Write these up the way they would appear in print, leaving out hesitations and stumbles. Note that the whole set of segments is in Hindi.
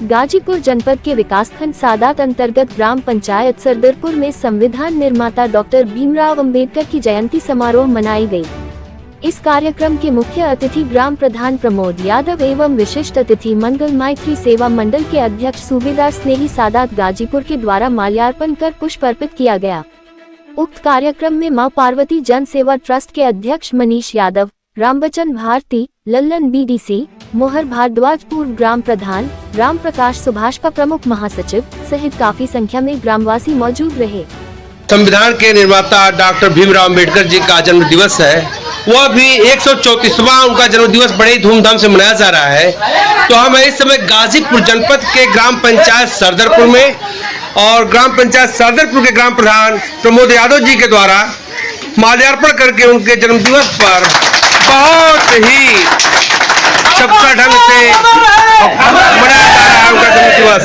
गाजीपुर जनपद के विकासखंड सादात अंतर्गत ग्राम पंचायत सरदरपुर में संविधान निर्माता डॉक्टर भीमराव अंबेडकर की जयंती समारोह मनाई गई। इस कार्यक्रम के मुख्य अतिथि ग्राम प्रधान प्रमोद यादव एवं विशिष्ट अतिथि मंगल मैत्री सेवा मंडल के अध्यक्ष सूबेदार स्नेही सादात गाजीपुर के द्वारा माल्यार्पण कर पुष्प अर्पित किया गया। उक्त कार्यक्रम में मां पार्वती जन सेवा ट्रस्ट के अध्यक्ष मनीष यादव, रामबचन भारती, लल्लन बीडीसी, मोहर भारद्वाज पूर्व ग्राम प्रधान, राम प्रकाश सुभाषपा प्रमुख महासचिव सहित काफी संख्या में ग्रामवासी मौजूद रहे। संविधान के निर्माता डॉक्टर भीमराव अंबेडकर जी का जन्म दिवस है, वह भी 134वां उनका जन्म दिवस बड़े धूमधाम से मनाया जा रहा है। तो हम इस समय गाजीपुर जनपद के ग्राम पंचायत सरदरपुर में और ग्राम पंचायत सरदरपुर के ग्राम प्रधान प्रमोद यादव जी के द्वारा माल्यार्पण करके उनके जन्म दिवस पर बहुत ही चपटा ढंग से मनाया जा रहा है उनका जन्म दिवस।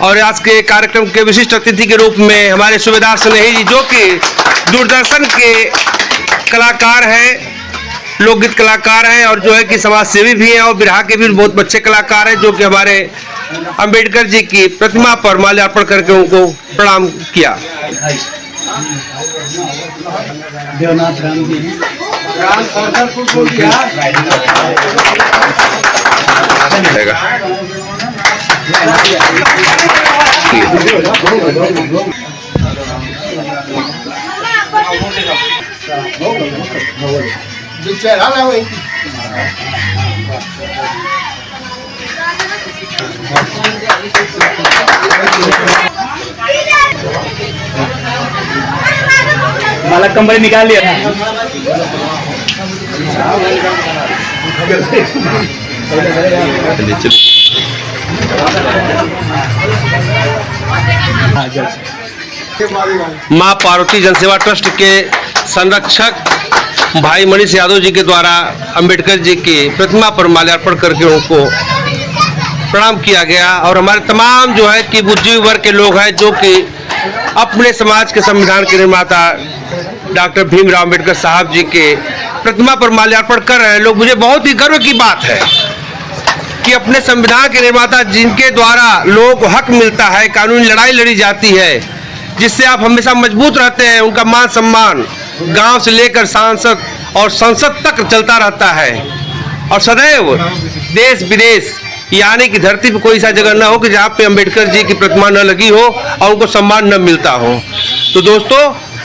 और आज के कार्यक्रम के विशिष्ट अतिथि के रूप में हमारे सूबेदार स्नेही जी, जो कि दूरदर्शन के कलाकार हैं, लोकगीत कलाकार हैं और जो है कि समाज सेवी भी हैं और बिरहा के भी बहुत अच्छे कलाकार हैं, जो कि हमारे अंबेडकर जी की प्रतिमा पर माल्यार्पण करके उनको प्रणाम किया। माला कंबल निकाल लिया। मां पार्वती जनसेवा ट्रस्ट के संरक्षक भाई मनीष यादव जी के द्वारा अंबेडकर जी की प्रतिमा पर माल्यार्पण करके उनको प्रणाम किया गया। और हमारे तमाम जो है कि बुद्धिजीवी वर्ग के लोग हैं, जो कि अपने समाज के संविधान के निर्माता डॉक्टर भीमराव अंबेडकर साहब जी के प्रतिमा पर माल्यार्पण कर रहे हैं लोग। मुझे बहुत ही गर्व की बात है कि अपने संविधान के निर्माता जिनके द्वारा लोगों को हक मिलता है, कानूनी लड़ाई लड़ी जाती है, जिससे आप हमेशा मजबूत रहते हैं, उनका मान सम्मान गांव से लेकर सांसद और संसद तक चलता रहता है। और सदैव देश विदेश यानी कि धरती पर कोई ऐसा जगह न हो कि जहाँ पे अंबेडकर जी की प्रतिमा न लगी हो और उनको सम्मान न मिलता हो। तो दोस्तों,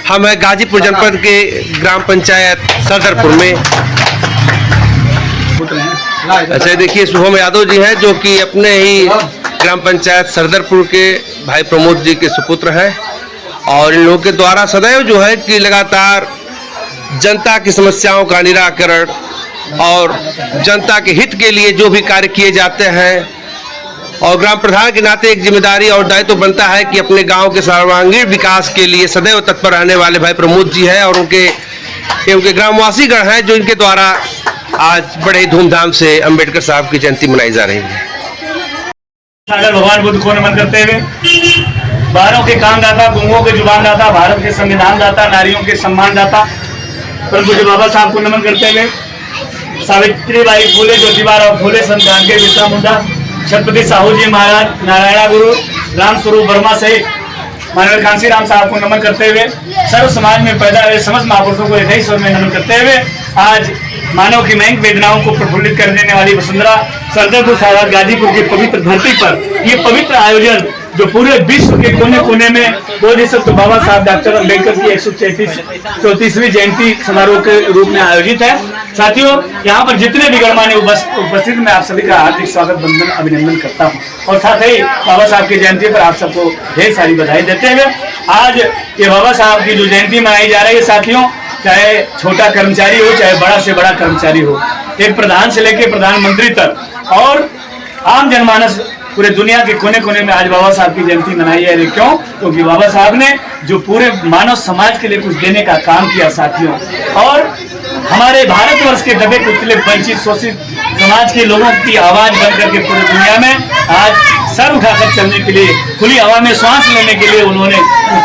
हम है गाजीपुर जनपद के ग्राम पंचायत सरदरपुर में। अच्छा देखिए, शुभम यादव जी हैं, जो कि अपने ही ग्राम पंचायत सरदरपुर के भाई प्रमोद जी के सुपुत्र हैं और इन लोगों के द्वारा सदैव जो है कि लगातार जनता की समस्याओं का निराकरण और जनता के हित के लिए जो भी कार्य किए जाते हैं, और ग्राम प्रधान के नाते एक जिम्मेदारी और दायित्व बनता है कि अपने गांव के सर्वांगीण विकास के लिए सदैव तत्पर रहने वाले भाई प्रमोद जी हैं और उनके ग्रामवासी गण हैं, जो इनके द्वारा आज बड़े धूमधाम से अंबेडकर साहब की जयंती मनाई जा रही है। भगवान बुद्ध को नमन करते हुए, बारों के काम दाता, गुंगों के जुबान दाता, भारत के संविधान दाता, नारियों के सम्मान दाता परम पूज्य बाबा साहब को नमन करते हुए, सावित्रीबाई फुले, ज्योतिबा फुले, संविधान के बिरसा मुंडा, छत्रपति साहू जी महाराज, नारायणा गुरु, राम स्वरूप वर्मा सहित माननीय कांसी राम साहब को नमन करते हुए, सर्व समाज में पैदा हुए समस्त महापुरुषों को हृदय स्वर में नमन करते हुए, आज मानव की महंग वेदनाओं को प्रफुल्लित कर देने वाली वसुंधरा सरदरपुर सादात गाजीपुर की पवित्र धरती पर ये पवित्र आयोजन जो पूरे विश्व के कोने कोने में बोधिसत्व बाबा साहब डॉक्टर अंबेडकर की 134वीं जयंती समारोह के रूप में आयोजित है। साथियों, यहाँ पर जितने भी गणमान्य उपस्थित, मैं आप सभी का हार्दिक स्वागत, वंदन, अभिनंदन करता हूँ और साथ ही बाबा साहब की जयंती पर आप सबको ढेर सारी बधाई देते हुए, आज ये बाबा साहब की जो जयंती मनाई जा रही है साथियों, चाहे छोटा कर्मचारी हो चाहे बड़ा से बड़ा कर्मचारी हो, एक प्रधान से लेकर प्रधानमंत्री तक और आम जनमानस पूरे दुनिया के कोने कोने में आज बाबा साहब की जयंती मनाई है। क्यों? क्योंकि बाबा साहब ने जो पूरे मानव समाज के लिए कुछ देने का काम किया साथियों, और हमारे भारतवर्ष के दबे कुचले वंचित शोषित समाज के लोगों की आवाज बन करके पूरी दुनिया में आज सर उठाकर चलने के लिए, खुली हवा में सांस लेने के लिए उन्होंने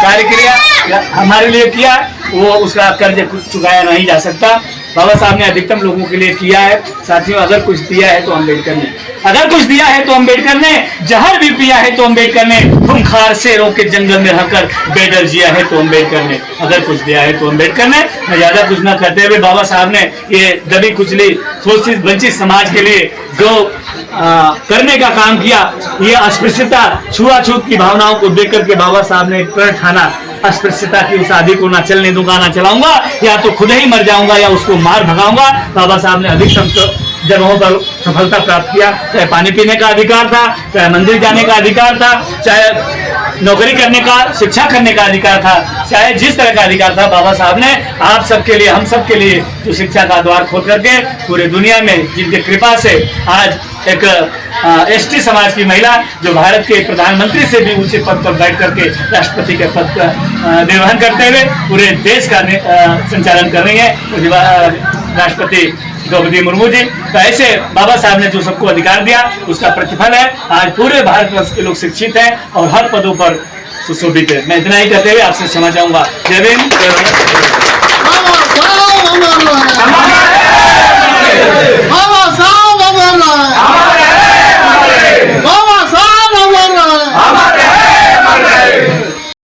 कार्य किया, हमारे लिए किया, वो उसका कर्ज चुकाया नहीं जा सकता। बाबा साहब ने अधिकतम लोगों के लिए किया है। साथियों, अगर कुछ दिया है तो अम्बेडकर ने, अगर कुछ दिया है तो अम्बेडकर ने, जहर भी पिया है तो अम्बेडकर ने, खूंखार शेरों के जंगल में रहकर बेडर जिया है तो अम्बेडकर ने, अगर कुछ दिया है तो अम्बेडकर ने। मैं ज्यादा कुछ ना करते हुए, बाबा साहब ने ये दबी कुचली शोषित वंचित समाज के लिए जो करने का काम किया, ये अस्पृश्यता छुआछूत की भावनाओं को देख करके बाबा साहब ने प्रण ठाना, अस्पृश्यता की उस आदि को ना चलने दूंगा, ना चलाऊंगा, या तो खुद ही मर जाऊंगा या उसको मार भगाऊंगा। बाबा साहब ने अधिकतम जगहों पर सफलता प्राप्त किया, चाहे पानी पीने का अधिकार था, चाहे मंदिर जाने का अधिकार था, चाहे नौकरी करने का, शिक्षा करने का अधिकार था, चाहे जिस तरह का अधिकार था, बाबा साहब ने आप सबके लिए, हम सबके लिए जो शिक्षा का द्वार खोल करके पूरे दुनिया में जिनके कृपा से आज एक एसटी समाज की महिला जो भारत के प्रधानमंत्री से भी ऊंचे पद पर बैठ करके राष्ट्रपति के पद का निर्वहन करते हुए पूरे देश का संचालन कर रही है, राष्ट्रपति द्रौपदी मुर्मू जी। तो ऐसे बाबा साहब ने जो सबको अधिकार दिया, उसका प्रतिफल है आज पूरे भारतवर्ष के लोग शिक्षित हैं और हर पदों पर सुशोभित है। मैं इतना ही कहते हुए आपसे क्षमा चाहूंगा। जय हिंद, जय भारत।